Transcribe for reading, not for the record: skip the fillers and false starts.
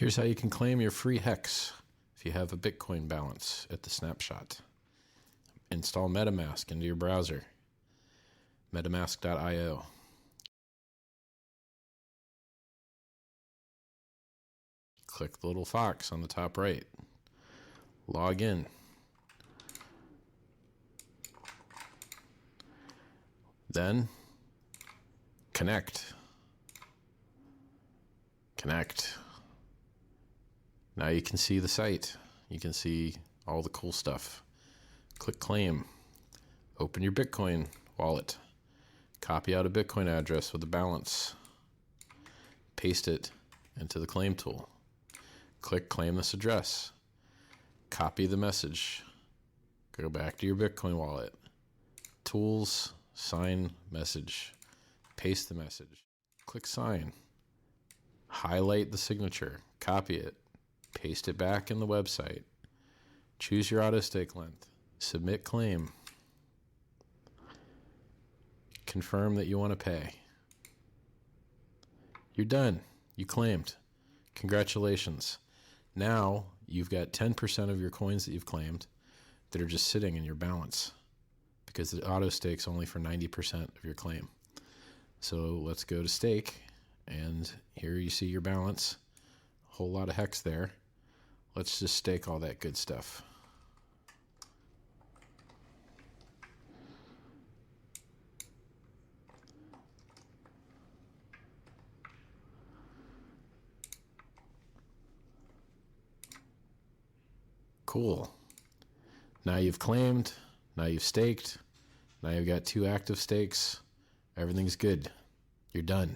Here's how you can claim your free HEX if you have a Bitcoin balance at the snapshot. Install Metamask into your browser, metamask.io. Click the little fox on the top right. Log in. Then connect. Now you can see the site. You can see all the cool stuff. Click claim. Open your Bitcoin wallet. Copy out a Bitcoin address with a balance. Paste it into the claim tool. Click claim this address. Copy the message. Go back to your Bitcoin wallet. Tools, sign message. Paste the message. Click sign. Highlight the signature. Copy it. Paste it back in the website. Choose your auto stake length. Submit claim. Confirm that you want to pay. You're done. You claimed. Congratulations. Now you've got 10% of your coins that you've claimed that are just sitting in your balance because the auto stake's only for 90% of your claim. So let's go to stake, and here you see your balance. A whole lot of HEX there. Let's just stake all that good stuff. Cool. Now you've claimed, now you've staked, now you've got 2 active stakes. Everything's good. You're done.